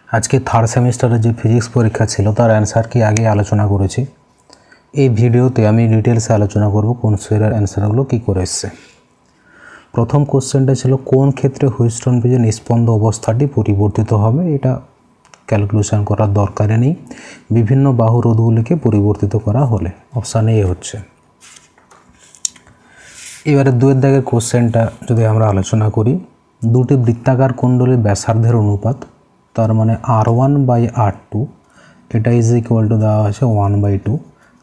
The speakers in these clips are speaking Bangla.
आज के थार्ड सेमिस्टारे जो फिजिक्स परीक्षा छिलो तार आंसर की आगे आलोचना करेছি। এই ভিডিওতে আমি ডিটেইলসে আলোচনা করব কোন সেরার आंसरগুলো কি করে এসেছে। প্রথম কোশ্চেনটা ছিল কোন ক্ষেত্রে হুইস্টন ব্রিজের নিস্পন্দ অবস্থাটি পরিবর্তিত হবে। এটা ক্যালকুলেশন করার দরকার নেই। বিভিন্ন বাহু রোধগুলিকে পরিবর্তিত করা হলে অপশন এ হচ্ছে। এবারে দুয়ের দাগের কোশ্চেনটা যদি আমরা আলোচনা করি, দুটি বৃত্তাকার কুণ্ডলীর ব্যাসার্ধের অনুপাত তার মানে r1/r2 এটা ইজ ইকুয়াল টু দেওয়া আছে 1/2।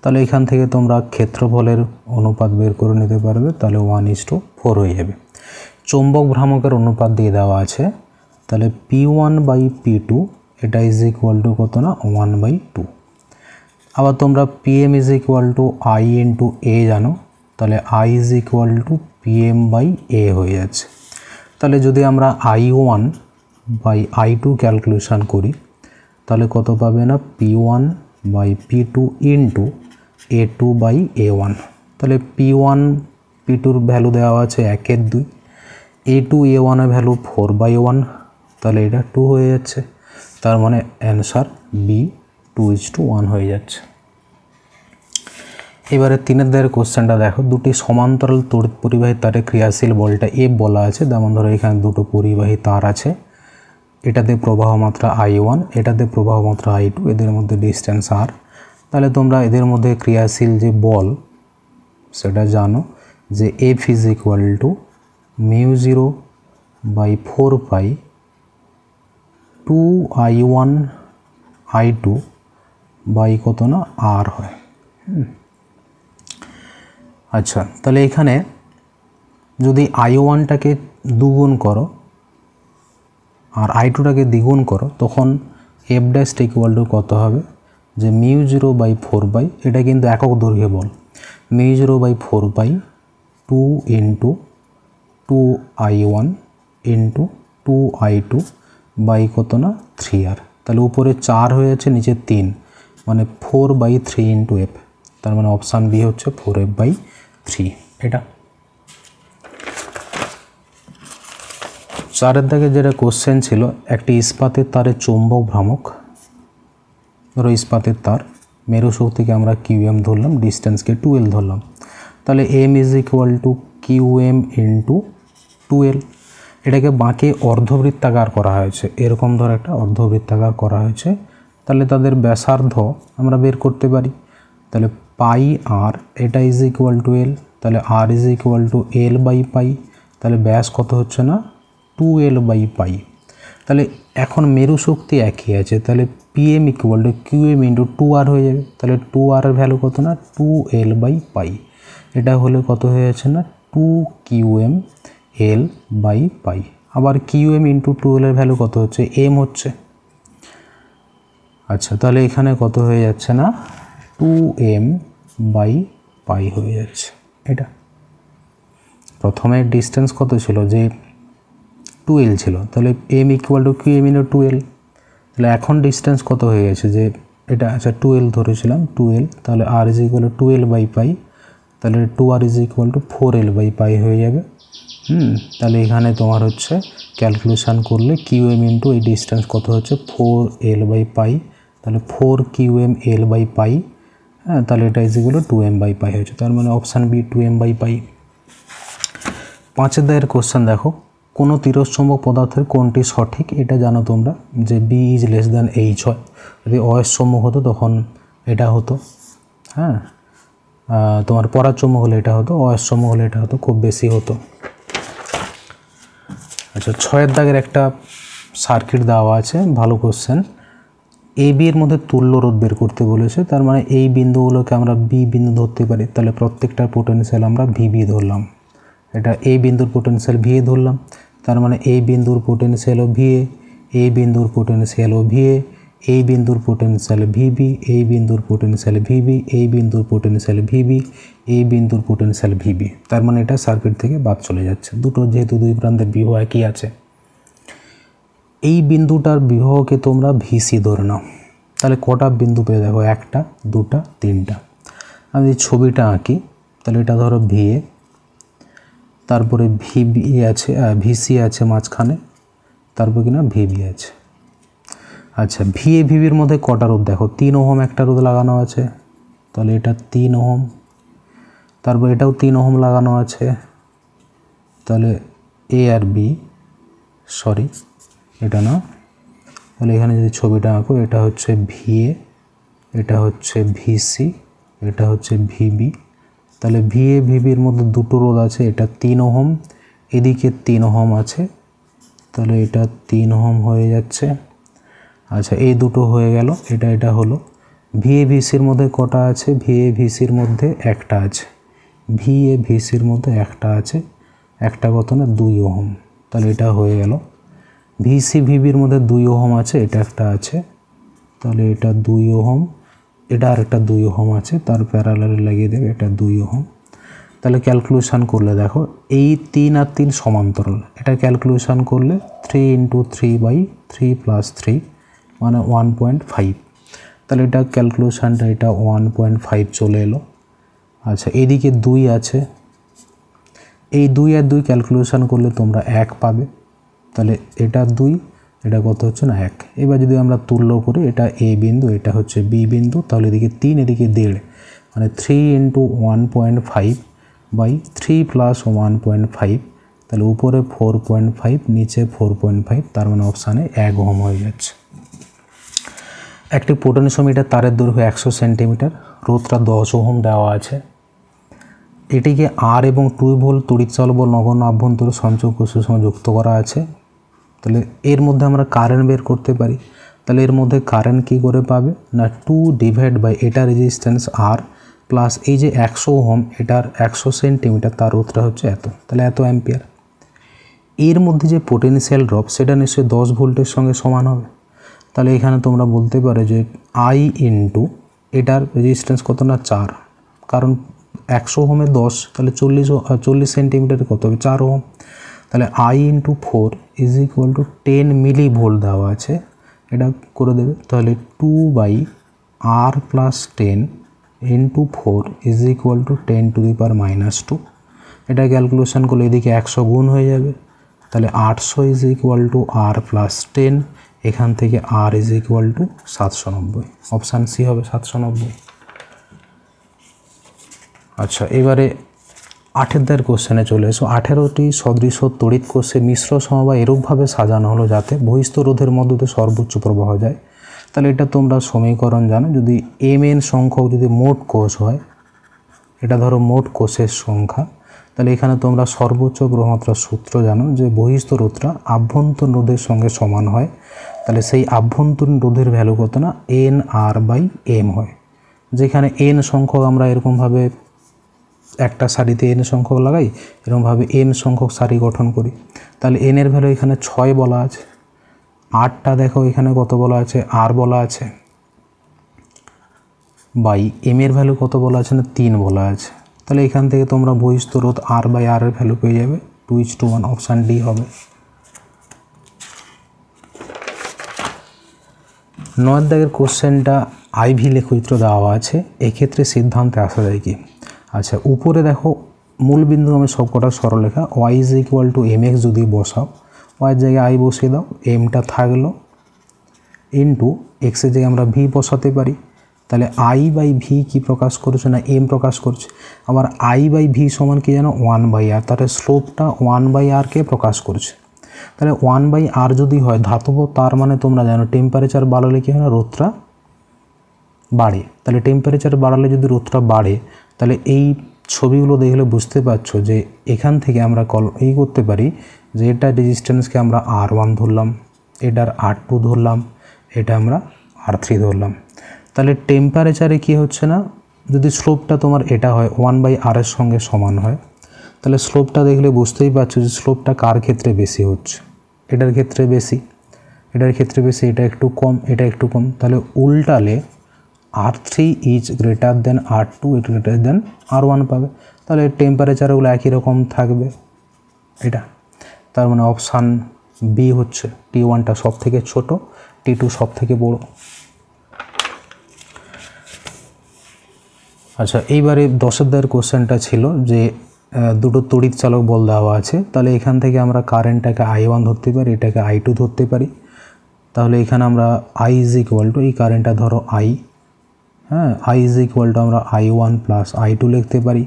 তাহলে এখান থেকে তোমরা ক্ষেত্রফলের অনুপাত বের করে নিতে পারবে, তাহলে 1:4 হয়ে যাবে। চৌম্বক ভ্রামকের অনুপাত দিয়ে দেওয়া আছে, তাহলে p1/p2 এটা ইজ ইকুয়াল টু কত না 1/2। আবার তোমরা pm is equal two i into a জানো, তাহলে i is equal two pm/a হয়ে যাচ্ছে। তাহলে যদি আমরা i1/i2 ক্যালকুলেশন করি তাহলে কত পাবে না p1/p2 ইন্টু a2/a1। তাহলে p1/p2 ভ্যালু দেওয়া আছে 1/2, a2/a1 এর ভ্যালু 4/1, তাহলে এটা 2 হয়ে যাচ্ছে। তার মানে অ্যান্সার বি 2:1 হয়ে যাচ্ছে। এবারে তিনের দাগের কোশ্চেনটা দেখো, দুটি সমান্তরাল তড়িৎ পরিবাহী তারে ক্রিয়াশীল বলটা F বলা আছে। যেমন ধরো এখানে দুটো পরিবাহী তার আছে, এটাতে প্রবাহ মাত্রা I1, এটাতে প্রবাহ মাত্রা I2, এদের মধ্যে ডিস্টেন্স R। তাহলে তোমরা এদের মধ্যে ক্রিয়াশীল যে বল সেটা জানো যে F is equal to μ0/4 2I1 I2 by কত না R হয়। আচ্ছা, তাহলে এখানে যদি I1টাকে দুগুণ করো আর I2টাকে দ্বিগুণ করো তখন F ড্যাশ ইকুয়াল টু কত হবে যে μ0/4 এটা কিন্তু একক দৈর্ঘ্য বল, μ0/4 2 into 2I1 into 2I2 by কত না 3R। তাহলে উপরে 4 হয়ে যাচ্ছে, নিচে 3, মানে 4/3 ইন্টু F। তার মানে অপশান বি হচ্ছে 4F/3। এটা চারের দাগে যেটা কোশ্চেন ছিল, একটি ইস্পাতের তারের চৌম্বক ভ্রামক, ধরো ইস্পাতের তার, মেরু শক্তিকে আমরা QM ধরলাম, ডিস্টেন্সকে 2L ধরলাম। তাহলে M is equal two QM into 2L। এটাকে বাঁকে অর্ধবৃত্তাকার করা হয়েছে, এরকম ধর একটা অর্ধবৃত্তাকার করা হয়েছে। তাহলে তাদের ব্যাসার্ধ আমরা বের করতে পারি, তাহলে পাই আর এটা ইজ ইকুয়াল টু L, তাহলে R ইজ ইকুয়াল টু L/পাই। তাহলে ব্যাস কত হচ্ছে না 2L/পাই। তাহলে এখন মেরু শক্তি একই আছে, তাহলে PM equal to QM into 2R হয়ে যাবে। তাহলে 2R এর ভ্যালু কত না 2L/পাই। এটা হলে কত হয়ে যাচ্ছে না 2QM L/পাই। আবার QM ইন্টু 2L এর ভ্যালু কত হচ্ছে M হচ্ছে। আচ্ছা, তাহলে এখানে কত হয়ে যাচ্ছে না 2M/পাই হয়ে যাচ্ছে। এটা প্রথমে ডিস্টেন্স কত ছিল যে 2L ছিল, তাহলে M equal to QM into 2L। তাহলে এখন ডিস্টেন্স কত হয়ে গেছে যে এটা আচ্ছা 2L ধরেছিলাম 2L, তাহলে R ইজ ইকুয়াল টু 2L/পাই, তাহলে 2R ইজ ইকুয়াল টু 4L/পাই হয়ে যাবে। তাহলে এখানে তোমার হচ্ছে ক্যালকুলেশন করলে QM ইন্টু এই ডিস্টেন্স কত হচ্ছে 4L/পাই, তাহলে 4QM L/পাই। হ্যাঁ, তাহলে এটা ইজ ইকুয়াল টু 2M/পাই হয়েছে। তার মানে অপশান বি 2M/পাই। পাঁচের দাগের কোশ্চেন দেখো, কোনো তিরস্চম্বক পদার্থের কোনটি সঠিক। এটা জানো তোমরা যে B is less than H হয়। যদি অয়স্চম্বক হতো তখন এটা হতো, হ্যাঁ তোমার পরাচম্বক হলে এটা হতো, অয়স্চম্বক হলে এটা হতো, খুব বেশি হতো। আচ্ছা, ছয়ের দাগের একটা সার্কিট দেওয়া আছে, ভালো কোশ্চেন। AB এর মধ্যে তুল্য রোধ বের করতে বলেছে, তার মানে এই বিন্দুগুলোকে আমরা B বিন্দু ধরতে পারি। তাহলে প্রত্যেকটার পোটেনশিয়াল আমরা VB ধরলাম, এটা এই বিন্দুর পোটেনশিয়াল VA ধরলাম। তার মানে এই বিন্দুর পোটেনশিয়ালও VA, এই বিন্দুর পোটেনশিয়ালও VA, এই বিন্দুর পোটেনশিয়াল VB, এই বিন্দুর পোটেনশিয়াল VB, এই বিন্দুর পোটেনশিয়াল VB, এই বিন্দুর পোটেনশিয়াল VB। তার মানে এটা সার্কিট থেকে বাদ চলে যাচ্ছে, দুটো যেহেতু দুই প্রান্তের বিভব একই আছে। এই বিন্দুটার বিভবকে তোমরা VC ধরে নাও। তাহলে কটা বিন্দু পেয়ে দেখো, একটা, দুটা, তিনটা। আমি ছবিটা আঁকি, তাহলে এটা ধরো VA, তারপরে VB আছে, VC আছে মাঝখানে, তারপর কিনা VB আছে। আচ্ছা ভিএ ভিবির মধ্যে কটা রোধ দেখো 3 ওহম একটা রোধ লাগানো আছে, তাহলে এটা 3 ওহম, তারপর এটাও 3 ওহম লাগানো আছে, তাহলে এ আর বি, সরি এটা না, তাহলে এখানে যদি ছবিটা আঁকো এটা হচ্ছে ভিএ, এটা হচ্ছে ভিসি, এটা হচ্ছে ভিবি, তাহলে ভিএ ভিবির মধ্যে দুটো রোধ আছে, এটা 3 ওহম, এদিকে 3 ওহম আছে, তাহলে এটা 3 ওহম হয়ে যাচ্ছে। আচ্ছা এই দুটো হয়ে গেল, এটা হলো। ভিএ ভিসির মধ্যে কটা আছে, ভিএ ভিসির মধ্যে একটা আছে, ভিএ ভিসির মধ্যে একটা আছে, একটা কত না 2 ওহম, তাহলে এটা হয়ে গেল। ভিসি ভিবির মধ্যে 2 ওহম আছে, এটা একটা আছে, তাহলে এটা 2 ওহম, এটা আর একটা 2 ওহম আছে, তার প্যারালালে লাগিয়ে দেবে, এটা 2 ওহম। তাহলে ক্যালকুলেশান করলে দেখো এই 3 আর 3 সমান্তরাল, এটা ক্যালকুলেশান করলে 3 × 3/3 + 3 মানে 1.5, তাহলে এটা ক্যালকুলেশানটা এটা 1.5 চলে এলো। আচ্ছা এদিকে 2 আছে, এই 2 আর 2 ক্যালকুলেশান করলে তোমরা 1 পাবে, তাহলে এটা 2, এটা কত হচ্ছে না 1। এবার যদি আমরা তুল্য করি, এটা এ বিন্দু, এটা হচ্ছে বি বিন্দু, তাহলে এদিকে 3 এদিকে 1.5 মানে 3 × 1.5/3 + 1.5, তাহলে উপরে 4.5 নিচে 4.5, তার মানে অপশানে 1 ওহম হয়ে যাচ্ছে। একটি পোটেনশিওমিটার তারের দৈর্ঘ্য 100 সেন্টিমিটার, রোধটা 10 ওহম দেওয়া আছে, এটিকে আর এবং 2 ভোল্ট তড়িৎচালক বল নগণ্য আভ্যন্তরীণ সঞ্চয় কোষের সঙ্গে যুক্ত করা আছে। তাহলে এর মধ্যে আমরা কারেন্ট বের করতে পারি, তাহলে এর মধ্যে কারেন্ট কী করে পাবে না 2 এটা রেজিস্ট্যান্স আর প্লাস এই যে 100 ওহম, এটার 100 সেন্টিমিটার, তার রোধটা হচ্ছে এত, তাহলে এত অ্যাম্পিয়ার। এর মধ্যে যে পোটেনশিয়াল ড্রপ সেটা নিশ্চয়ই 10 ভোল্টের সঙ্গে সমান হবে, তাহলে এখানে তোমরা বলতে পারো যে আই ইন্টু এটার রেজিস্ট্যান্স কত না 4, কারণ 100 ওহমে 10, তাহলে 40 সেন্টিমিটারে কত হবে 4 ওহম, তাহলে আই ইন্টু 4 = 10 মিলি ভোল্ট দেওয়া আছে, এটা করে দেবে, তাহলে 2/r + 10 × 4 = 10⁻²। এটা ক্যালকুলেশন করলে এদিকে 100 গুণ হয়ে যাবে, তাহলে 800 = r + 10, এখান থেকে r = 790, অপশান সি হবে 790। আচ্ছা এবারে 8 কোশ্চেনে চলে এসো। 18টি সদৃশ তড়িৎ কোষে মিশ্র সমবায় এরূপভাবে সাজানো হলো যাতে বহিস্থ রোধের মধ্য দিয়ে সর্বোচ্চ প্রবাহ যায়। তাহলে এটা তোমরা সমীকরণ জানো, যদি mn সংখ্যক যদি মোট কোষ হয়, এটা ধরো মোট কোষের সংখ্যা, তাহলে এখানে তোমরা সর্বোচ্চ প্রবাহমাত্রার সূত্র জানো যে বহিস্থ রোধটা আভ্যন্তরীণ রোধের সঙ্গে সমান হয়, তাহলে সেই আভ্যন্তরীণ রোধের ভ্যালু কত না nr/m হয়, যেখানে n সংখ্যক আমরা এরকমভাবে একটা সারিতে n সংখ্যক লাগাই, এরকমভাবে m সংখ্যক সারি গঠন করি, তাহলে n এর ভ্যালু এখানে 6 বলা আছে, rটা দেখো এখানে কত বলা আছে r বলা আছে, বাই m এর ভ্যালু কত বলা আছে না 3 বলা আছে, তাহলে এখান থেকে তোমরা বহিস্থ রোধ r/r এর ভ্যালু পেয়ে যাবে 2:1, অপশান ডি হবে। 9 কোশ্চেনটা আইভি লেখচিত্র দেওয়া আছে, এক্ষেত্রে সিদ্ধান্তে আসা যায় কি। আচ্ছা উপরে দেখো মূল বিন্দু আমি সবকটা সরলরেখা y = mx যদি বসাও, y এর জায়গায় i বসিয়ে দাও, mটা থাকলো ইন্টু এক্সের জায়গায় আমরা v বসাতে পারি, তাহলে i/v কি প্রকাশ করছে না m প্রকাশ করছে, আবার i/v সমান কি জানো 1/r, তাহলে স্লোপটা 1/r কে প্রকাশ করছে, তাহলে 1/r যদি হয় ধাতব, তার মানে তোমরা জানো টেম্পারেচার বাড়ালে কি হয় না রোধটা বাড়ে, তাহলে টেম্পারেচার বাড়ালে যদি রোধটা বাড়ে, তাহলে এই ছবিগুলো দেখলে বুঝতে পারছো যে এখান থেকে আমরা করতে পারি যে এটা রেজিস্ট্যান্সকে আমরা R1 ধরলাম, এটার R2 ধরলাম, এটা আমরা R3 ধরলাম, তাহলে টেম্পারেচারে কি হচ্ছে না, যদি স্লোপটা তোমার এটা হয় 1/r এর সঙ্গে সমান হয়, তাহলে স্লোপটা দেখলে বুঝতেই পারছো যে স্লোপটা কার ক্ষেত্রে বেশি হচ্ছে, এটার ক্ষেত্রে বেশি, এটার ক্ষেত্রে বেশি, এটা একটু কম, এটা একটু কম, তাহলে উল্টালে R3 is greater than R2 is greater than R1 পাবে, তাহলে টেম্পারেচারগুলো একই রকম থাকবে, এটা তার মানে অপশান বি হচ্ছে T1টা সব থেকে ছোট, T2 সব থেকে বড়। আচ্ছা এইবারে 10 কোশ্চেনটা ছিল যে দুটো তড়িৎ চালক বল দেওয়া আছে, তাহলে এখান থেকে আমরা কারেন্টটাকে I1 ধরতে পারি, এটাকে I2 ধরতে পারি, তাহলে এখানে আমরা আই ইজ ইকুয়াল টু, এই কারেন্টটা ধরো আই, হ্যাঁ, আই ইজ ইকুয়াল টু আমরা I1 প্লাস I2 লিখতে পারি।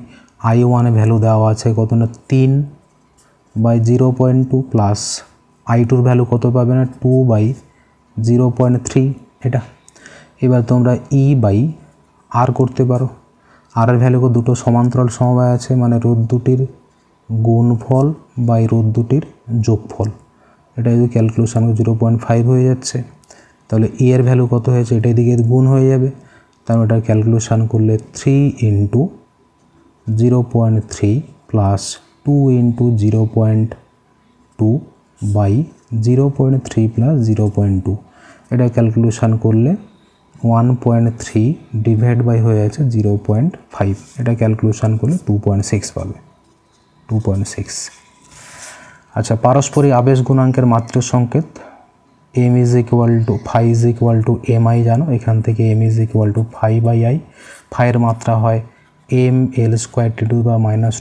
I1 এর ভ্যালু দেওয়া আছে কত না 3/0.2 প্লাস I2 ভ্যালু কত পাবে না 2/0.3 এটা। এবার তোমরা E/R করতে পারো। আর এর ভ্যালু দুটো সমান্তরাল সমবায় আছে, মানে রোধ দুটির গুণফল বাই রোধ দুটির যোগফল। এটা যদি ক্যালকুলেশন 0.5 হয়ে যাচ্ছে, তাহলে E এর ভ্যালু কত হয়েছে, এটা এদিকে গুণ হয়ে যাবে। তাহলে এটা ক্যালকুলেশন করলে 3 × 0.3 প্লাস 2 × 0.2 বাই 0.3 প্লাস 0.2, এটা ক্যালকুলেশন করলে 1.3 ডিভাইড বাই হয়ে যাচ্ছে 0.5, এটা ক্যালকুলেশন করলে 2.6 পাবে, 2.6। আচ্ছা, পারস্পরিক আবেশ গুণাঙ্কের মাত্রিক সংকেত m is equal to phi is equal to mi জানো, এখান থেকে m ইজ ইকুয়াল টু ফাই/i। ফাইয়ের মাত্রা হয় ml²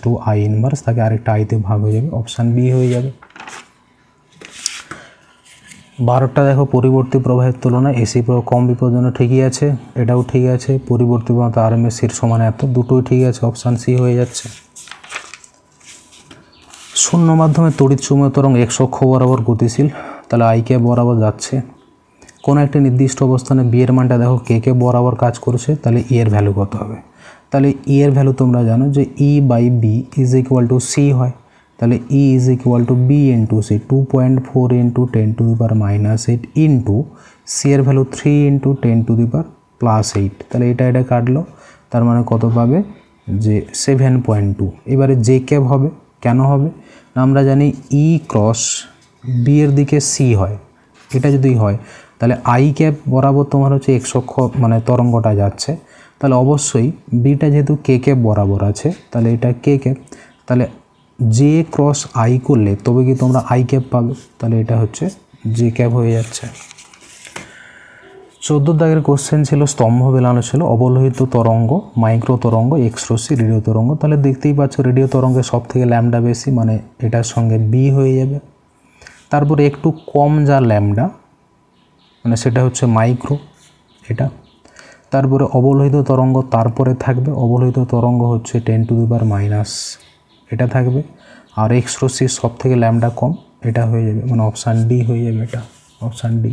(-2 I ইনভার্স), তাকে আরেকটা আইতে ভাগ হয়ে যাবে, অপশান বি হয়ে যাবে। 12টা দেখো, পরিবর্তী প্রবাহের তুলনায় এসি প্রবাহ কম বিপজ্জনক, ঠিকই আছে, এটাও ঠিক আছে। পরিবর্তী প্রবাহ RMS এর সমান এত, দুটোই ঠিক আছে, অপশান সি হয়ে যাচ্ছে। শূন্য মাধ্যমে তড়িৎ চুম্বকীয় তরঙ্গ x অক্ষ বরাবর গতিশীল, তাহলে i ক্যাপ বরাবর যাচ্ছে। কোনো একটা নির্দিষ্ট অবস্থানে বি এর মানটা দেখো কে কে বরাবর কাজ করছে, তাহলে ই এর ভ্যালু কত হবে? তাহলে ই এর ভ্যালু তোমরা জানো যে E/B is equal two C হয়, তাহলে E is equal to B into c, 2.4 × 10⁻⁻8 into c এর ভ্যালু 3 × 10⁻+8, তাহলে এটা কাটলো, তার মানে কত পাবে যে 7.2। এবারে জে ক্যাপ হবে, কেন হবে না, আমরা জানি E ক্রস বি এর দিকে সি হয়, এটা যদি হয় তাহলে আই ক্যাপ বরাবর তোমার হচ্ছে x অক্ষ মানে তরঙ্গটা যাচ্ছে, তাহলে অবশ্যই বিটা যেহেতু কে ক্যাপ বরাবর আছে, তাহলে এটা কে ক্যাপ, তাহলে জে ক্রস আই করলে তবে কি তোমরা আই ক্যাপ পাবে, তাহলে এটা হচ্ছে জে ক্যাপ হয়ে যাচ্ছে। 14 দাগের কোশ্চেন ছিল, স্তম্ভ বেলানো ছিল, অবলোহিত তরঙ্গ, মাইক্রো তরঙ্গ, এক্স রশ্মি, রেডিও তরঙ্গ। তাহলে দেখতেই পাচ্ছ রেডিও তরঙ্গের সব থেকে ল্যামডা বেশি, মানে এটার সঙ্গে বি হয়ে যাবে। তারপরে একটু কম যা ল্যামডা, মানে সেটা হচ্ছে মাইক্রো, এটা। তারপরে অবলোহিত তরঙ্গ তারপরে থাকবে, অবলোহিত তরঙ্গ হচ্ছে 10⁻⁻, এটা থাকবে। আর এক্স রশ্মির সব থেকে ল্যামডা কম, এটা হয়ে যাবে, মানে অপশান ডি হয়ে যাবে, এটা অপশান ডি।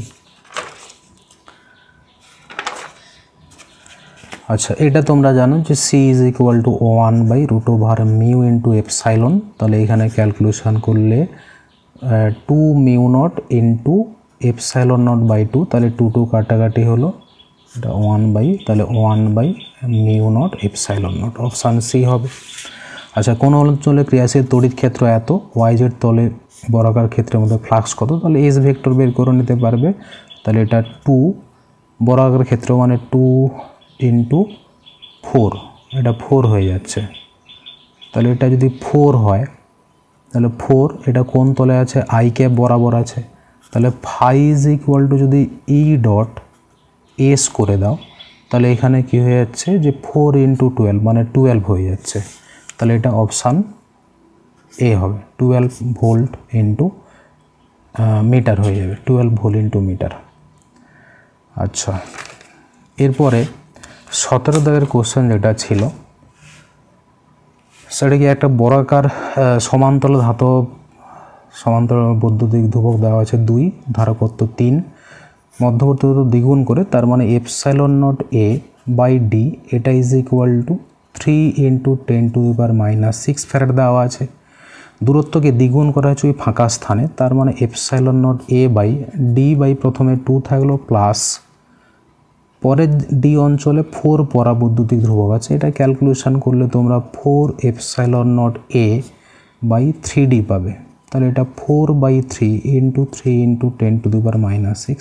আচ্ছা, এটা তোমরা জানো যে C is equal to 1/√μ × epsilon, তাহলে এখানে ক্যালকুলেশন করলে 2μ0 × ε0/2, তাহলে 2 কাটাকাটি হলো, এটা 1/, তাহলে 1/μ0 ε0, অপশান সি হবে। আচ্ছা, কোন অঞ্চলে ক্রিয়াশীল তড়িৎ ক্ষেত্র এত, ওয়াইজেড তলে বর্গাকার ক্ষেত্রের মধ্যে ফ্লাক্স কত, তাহলে এস ভেক্টর বের করে নিতে পারবে। তাহলে এটা 2 বর্গাকার ক্ষেত্র মানে 2 × 4, এটা 4 হয়ে যাচ্ছে। তাহলে এটা যদি 4 হয়, তাহলে 4 এটা কোন তলে আছে, আই ক্যাপ বরাবর আছে, তাহলে ফাই ইজ ইকুয়াল টু যদি ই ডট এস করে দাও, তাহলে এখানে কি হয়ে যাচ্ছে যে 4 × 12 মানে 12 হয়ে যাচ্ছে, তাহলে এটা অপশান এ হবে, 12 ভোল্ট ইন্টু মিটার হয়ে যাবে, 12 ভোল্ট ইন্টু মিটার। আচ্ছা, এরপরে 17 দাগের কোশ্চেন যেটা ছিল, সেটা কি একটা বর্গাকার সমান্তরাল ধাতব সমান্তরাল বৈদ্যুতিক ধ্রুবক দেওয়া আছে 2, ধারকত্ব 3, মধ্যবর্তী দ্বিগুণ করে, তার মানে ε0A/d, এটা ইজ ইকুয়াল টু 3 × 10⁻⁻6 ফ্যারাড দেওয়া আছে। দূরত্বকে দ্বিগুণ করা হচ্ছে ওই ফাঁকা স্থানে, তার মানে ε0A/d প্রথমে 2 থাকলো প্লাস পরের ডি অঞ্চলে 4 পরাবৈদ্যুতিক ধ্রুবক আছে, এটা ক্যালকুলেশন করলে তোমরা 4ε0A/3d পাবে, তাহলে এটা 4/3 × 3 × 10⁻⁻6,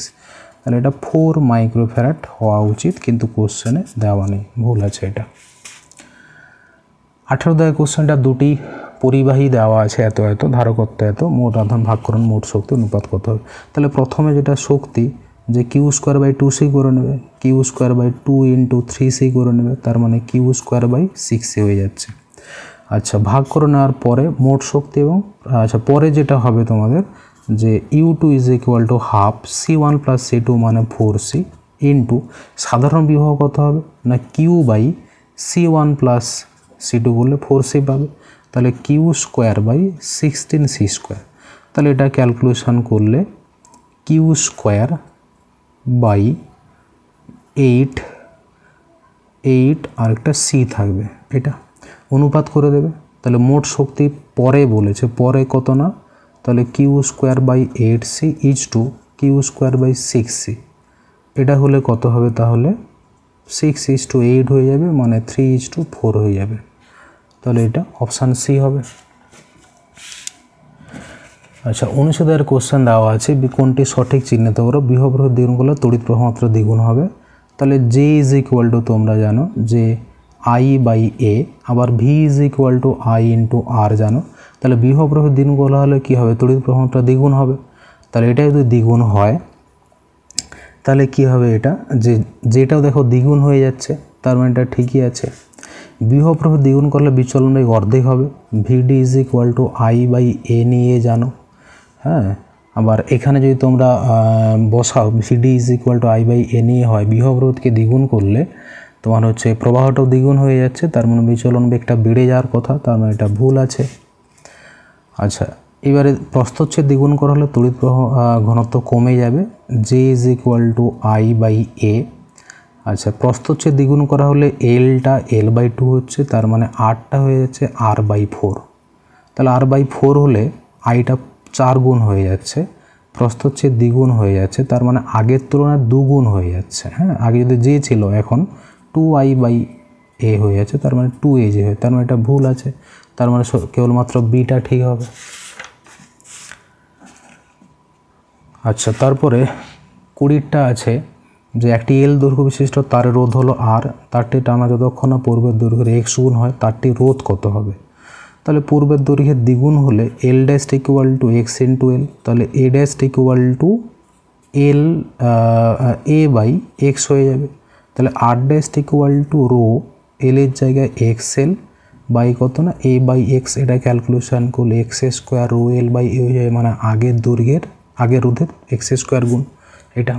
তাহলে এটা 4 মাইক্রোফ্যারাড হওয়া উচিত, কিন্তু কোশ্চেনে দেওয়া নেই, ভুল আছে এটা। 18 দাগের কোশ্চেনটা দুটি পরিবাহী দেওয়া আছে, এত এত ধারকত্ব এত, মোট আধান ভাগ করুন মোট শক্তি অনুপাত কত হবে। তাহলে প্রথমে যেটা শক্তি যে Q²/2c করে নেবে, Q²/2 × 3c করে নেবে, তার মানে Q²/6c হয়ে যাচ্ছে। আচ্ছা, ভাগ করে নেওয়ার পরে মোট শক্তি এবং আচ্ছা পরে যেটা হবে তোমাদের যে U2 is equal to half C1 plus C2 মানে 4C ইন্টু সাধারণ বিভব কত হবে না Q by C1 plus C2 করলে 4C পাবে, তাহলে q square by 16C square. তাহলে এটা ক্যালকুলেশন করলে কিউ স্কোয়ার বাই 8 আর একটা সি থাকবে, এটা অনুপাত করে দেবে। তাহলে মোট শক্তি পরে বলেছে, পরে কত না, তাহলে q square by 8C is to q square by 6C। এটা হলে কত হবে, তাহলে 6:8 হয়ে যাবে, মানে 3:4 হয়ে যাবে। তাহলে এটা অপশান সি হবে। আচ্ছা, 19 কোশ্চেন দেওয়া আছে, কোনটি সঠিক চিহ্নিত করো। বিভব প্রবাহ দ্বিগুণ করলে তড়িৎ প্রবাহ মাত্রা দ্বিগুণ হবে। তাহলে জে ইজ ইকুয়াল টু তোমরা জানো যে আই বাই এ, আবার V is equal to I into R জানো। তাহলে বিভব প্রবাহ দ্বিগুণ করা হলে কী হবে, তড়িৎ প্রবাহ মাত্রা দ্বিগুণ হবে। তাহলে এটা যদি দ্বিগুণ হয় তাহলে কি হবে, এটা যেটাও দেখো দ্বিগুণ হয়ে যাচ্ছে, তার মানে এটা ঠিকই আছে। বিভব প্রবাহ দ্বিগুণ করলে বিচলন বেগ অর্ধেক হবে। VD is equal to I by A নিয়ে জানো। হ্যাঁ, আবার এখানে যদি তোমরা বসাও VD is equal to I by A নিয়ে হয়, বিভব রোধকে দ্বিগুণ করলে তোমার হচ্ছে প্রবাহটাও দ্বিগুণ হয়ে যাচ্ছে, তার মানে বিচলন বেগটা বেড়ে যাওয়ার কথা, তার মানে এটা ভুল আছে। আচ্ছা, এবারে প্রস্থচ্ছেদ দ্বিগুণ করা হলে তড়িৎ প্রবাহ ঘনত্ব কমে যাবে। J is equal to I by A. আচ্ছা, প্রস্থচ্ছেদ দ্বিগুণ করা হলে এলটা L/2 হচ্ছে, তার মানে আরটা হয়ে যাচ্ছে R/4। তাহলে R/4 হলে আইটা 4 গুণ হয়ে যাচ্ছে, প্রস্থচ্ছেদ দ্বিগুণ হয়ে যাচ্ছে, তার মানে আগের তুলনায় 2 গুণ হয়ে যাচ্ছে। হ্যাঁ, আগে যদি জে ছিল এখন 2I/A হয়ে যাচ্ছে, তার মানে 2AJ হয়, তার মানে এটা ভুল আছে, তার মানে কেবলমাত্র বিটা ঠিক হবে। আচ্ছা, তারপরে 20টা আছে যে একটি এল দৈর্ঘ্য বিশিষ্ট তারের রোধ হলো আর, তারটি টানা যতক্ষণ না পূর্বের দৈর্ঘ্যের x গুণ হয়, তারটি রোধ কত হবে। তাহলে পূর্বের দৈর্ঘ্যের দ্বিগুণ হলে L dash equal to X into L, তাহলে A dash equal to L A by X হয়ে যাবে। তাহলে R dash equal to rho এলের জায়গায় এক্স এল বাই কত না এ বাই এক্স, এটা ক্যালকুলেশন করলে X square rho L by A হয়ে যাবে, মানে আগের রোধের এক্স স্কোয়ার গুণ এটা।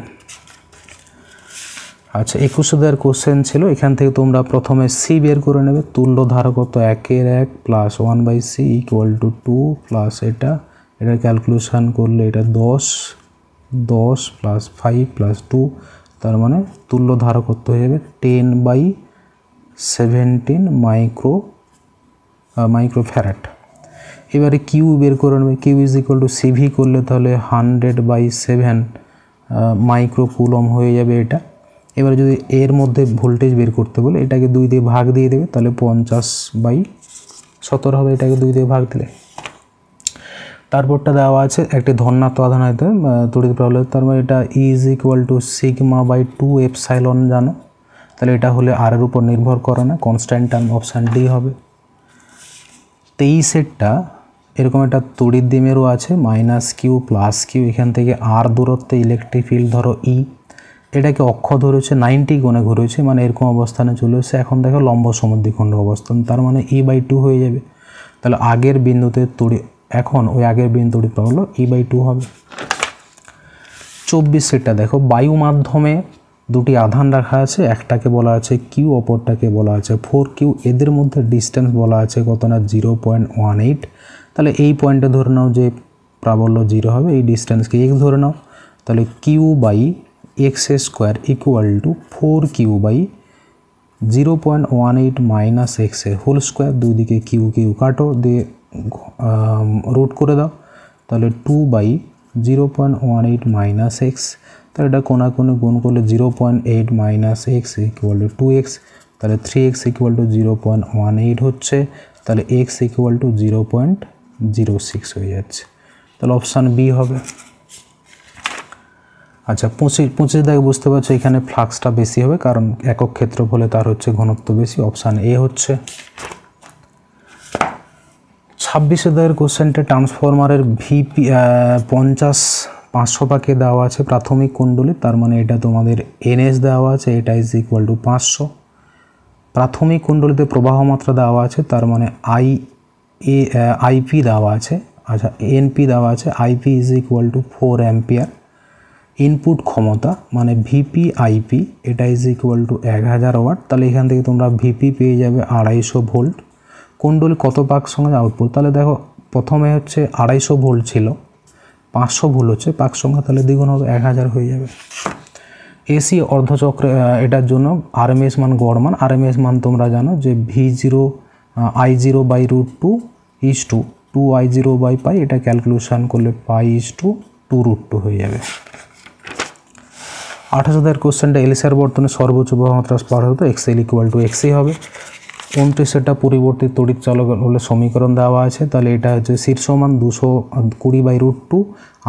আচ্ছা, 21 কোশ্চেন ছিল, এখান থেকে তোমরা প্রথমে সি বের করে নেবে। তুল্য ধারকত্ব 1/1 plus 1/c equal to 2 plus এটা ক্যালকুলেশন করলে এটা 10 প্লাস 5 প্লাস 2, তার মানে তুল্য ধারকত্ব হয়ে যাবে 10/17 মাইক্রোফ্যারাড। এবারে কিউ বের করে নেবে। Q is equal to CV করলে তাহলে 100/7 মাইক্রোকুলম হয়ে যাবে এটা। এবারে যদি এর মধ্যে ভোল্টেজ বের করতে বলে এটাকে 2 দিয়ে ভাগ দিয়ে দেবে, তাহলে 50/17 হবে, এটাকে 2 দিয়ে ভাগ দিলে। তারপরটা দেওয়া আছে একটি ধনাত্মক আধানায়িত তড়িৎ প্রবাহ, তার মানে এটা ইজ ইকুয়াল টু সিগমা/2 এপসাইলন জানো। তাহলে এটা হলে আর এর উপর নির্ভর করে না, কনস্ট্যান্ট টার্ম, অপশান ডি হবে। 23 এরকম একটা তড়িৎ দ্বিমেরু আছে -q প্লাস কিউ, এখান থেকে আর দূরত্বে ইলেকট্রিক ফিল্ড ধরো ই, এটাকে অক্ষ ধরেছে 90 কোণে ঘুরেছে, মানে এরকম অবস্থানে চলে এসেছে। এখন দেখো লম্ব সমদ্বিখণ্ড অবস্থান, তার মানে E/2 হয়ে যাবে। তাহলে আগের বিন্দুতে এখন ওই আগের বিন্দু তড়িৎ প্রবাহ হলো E/2 হবে। 24 দেখো, বায়ু মাধ্যমে দুটি আধান রাখা আছে, একটাকে বলা আছে কিউ, অপরটাকে বলা আছে 4Q। এদের মধ্যে ডিস্টেন্স বলা আছে কত না 0.18। তাহলে এই পয়েন্টে ধরে নাও যে প্রাবল্য 0 হবে, এই ডিস্টেন্সকে x ধরে নাও। তাহলে q/x square equal to 4Q by 0.18 minus X এর হোল স্কোয়ার। দুই দিকে কিউ কাটো দিয়ে রুট করে দাও, তাহলে 2/0.18 মাইনাস এক্স। তাহলে এটা কোণাকুণি গুণ করলে 0.8 minus x equal to 2x, তাহলে 3x ইকুয়াল টু 0.18 হচ্ছে, তাহলে x ইকুয়াল টু 0.06 হয়ে যাচ্ছে। তাহলে অপশান বি হবে। আচ্ছা, 25 দেখে বুঝতে পারছো এখানে ফ্লাক্সটা বেশি হবে, কারণ একক ক্ষেত্রফলে তার হচ্ছে ঘনত্ব বেশি, অপশান এ হচ্ছে। 26 দাগের কোশ্চেনটা ট্রান্সফরমারের ভিপি 50-500 পাকে দেওয়া আছে প্রাথমিক কুণ্ডলী, তার মানে এটা তোমাদের এনএস দেওয়া আছে, এটা ইজ ইকুয়াল টু 500। প্রাথমিক কুণ্ডলীতে প্রবাহ মাত্রা দেওয়া আছে, তার মানে আইপি দেওয়া আছে, আচ্ছা এনপি দেওয়া আছে, IP is equal two 4 ampere. Input ক্ষমতা মানে ভিপি আইপি এটা ইজ ইকুয়াল টু 1000 ওয়াট। তাহলে এখান থেকে তোমরা ভিপি পেয়ে যাবে 250 ভোল্ট। কুণ্ডলী কত পাক সঙ্গে আউটপুট, তাহলে দেখো প্রথমে হচ্ছে 250 ভোল্ট ছিল, 500 ভোল্ট হচ্ছে পাক সংখ্যা, তাহলে দ্বিগুণ হবে 1000 হয়ে যাবে। এসি অর্ধচক্রে এটার জন্য আরএমএস মান গড় মান, আরএমএস মান তোমরা জানো যে V0 I0 by √2 is to 2I0 by pi, এটা ক্যালকুলেশন করলে পাই ইজ টু 2√2 হয়ে যাবে। 28 কোশ্চেনটা এলিসার বর্তনে সর্বোচ্চ বহমাত্রা পার হতো এক্সএল ইকুয়াল টু এক্সই হবে। 29 পরিবর্তিত তড়িৎ চালক হলে সমীকরণ দেওয়া আছে, তাহলে এটা হচ্ছে শীর্ষমান 220 বাই √2,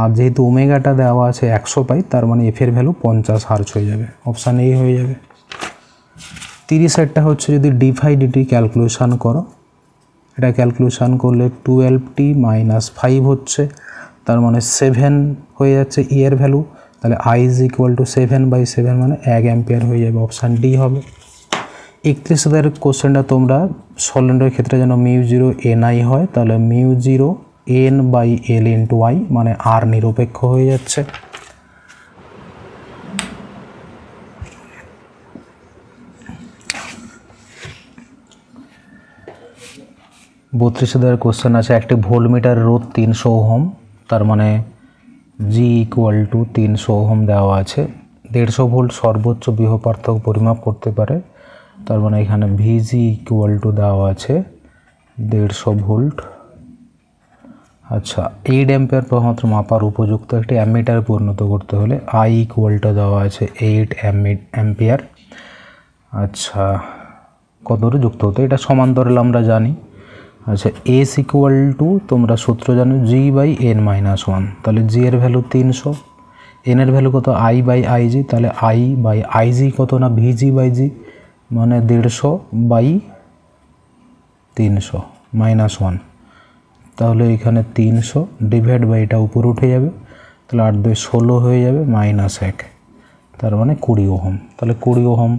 আর যেহেতু ওমেগাটা দেওয়া আছে 100 পাই, তার মানে এফের ভ্যালু 50 হার্জ হয়ে যাবে, অপশান এই হয়ে যাবে। 30 হচ্ছে যদি d/dt ক্যালকুলেশন করো, এটা ক্যালকুলেশন করলে 12t - 5 হচ্ছে, তার মানে 7 হয়ে যাচ্ছে ই এর ভ্যালু, তাহলে I ইজ ইকুয়াল টু 7/7 মানে 1 অ্যাম্পিয়ার হয়ে যাবে, অপশান ডি হবে। 31 কোশ্চেনটা তোমরা সলিনয়েডের ক্ষেত্রে যেন μ0 ni হয়, তাহলে μ0 n/l ইন্টু i মানে r নিরপেক্ষ হয়ে যাচ্ছে। 32 কোশ্চেন আছে, একটি ভোল্টমিটার রোধ 300 ওহম, তার মানে জি ইকুয়াল টু 300 ওহম দেওয়া আছে। 150 ভোল্ট সর্বোচ্চ বিভব পার্থক্য পরিমাপ করতে পারে, তার মানে এখানে ভিজি ইকুয়াল টু দেওয়া আছে 150 ভোল্ট। আচ্ছা 8 অ্যাম্পিয়ার প্রবাহমাত্রা মাপার উপযুক্ত একটি অ্যামিটারে পরিণত করতে হলে আই ইকুয়াল টু দেওয়া আছে 8 অ্যাম্পিয়ার। আচ্ছা কত দূরে যুক্ত হতো, এটা সমান্তরাল আমরা জানি। আচ্ছা এস ইকুয়াল টু তোমরা সূত্র জানো G/n-1, তাহলে জি এর ভ্যালু 300, এন এর ভ্যালু কত I/IG, তাহলে I/IG কত না VG/G মানে 150/300 -1, তাহলে এখানে 300 ডিভাইড বাই এটা উপরে উঠে যাবে, তাহলে 8 × 16 হয়ে যাবে -1, তার মানে 20 ওহম, তাহলে 20 ওহম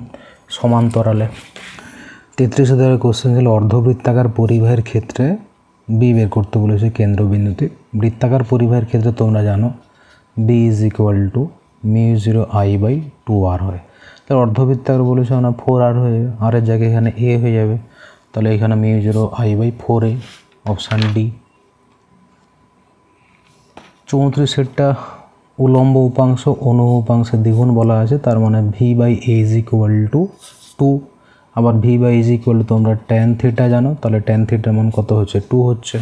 সমান্তরালে। 33 কোশ্চেন ছিল অর্ধবৃত্তাকার পরিবাহের ক্ষেত্রে বি বের করতে বলেছে কেন্দ্রবিন্দুতে। বৃত্তাকার পরিবাহের ক্ষেত্রে তোমরা জানো B is equal two μ0 I/2r হয়, তাহলে অর্ধবৃত্তাকার বলেছে না 4r হয়ে যাবে, আর এর জায়গায় এখানে এ হয়ে যাবে, তাহলে এখানে μ0 I/4a, অপশান ডি। 34 উলম্ব উপাংশ অনুভব উপাংশের দ্বিগুণ বলা আছে, তার মানে V/a ইজ ইকুয়াল টু 2, আবার V/a ইজ ইকুয়াল টু তোমরা tan θ জানো, তাহলে tan θ মান কত হচ্ছে 2 হচ্ছে।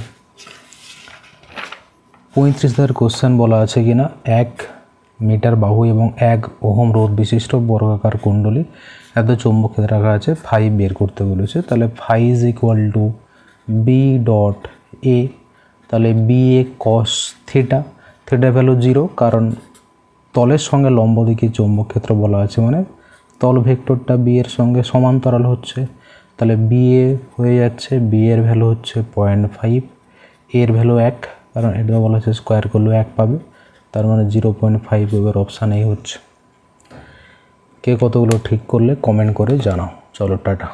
35 কোশ্চেন বলা আছে কিনা 1 মিটার বাহু এবং 1 ওহম রোধ বিশিষ্ট বর্গাকার কুণ্ডলী এত চৌম্বক ক্ষেত্রে রাখা আছে, ফাই বের করতে বলেছে, তাহলে phi is equal two B.A, তাহলে BA cos θ, থিটার ভ্যালু 0, কারণ তলের সঙ্গে লম্ব দিকে চৌম্বক ক্ষেত্র বলা আছে মানে তল ভেক্টরটা বি এর সঙ্গে সমান্তরাল হচ্ছে, তাহলে BA হয়ে যাচ্ছে, বি এর ভ্যালু হচ্ছে 0.5, এর ভ্যালু 1, কারণ এটা বলা হচ্ছে স্কোয়ার করলেও 1 পাবে, তার মানে 0.5 এর অপশান এই হচ্ছে। কে কতগুলো ঠিক করলে কমেন্ট করে জানাও। চলো টাটা।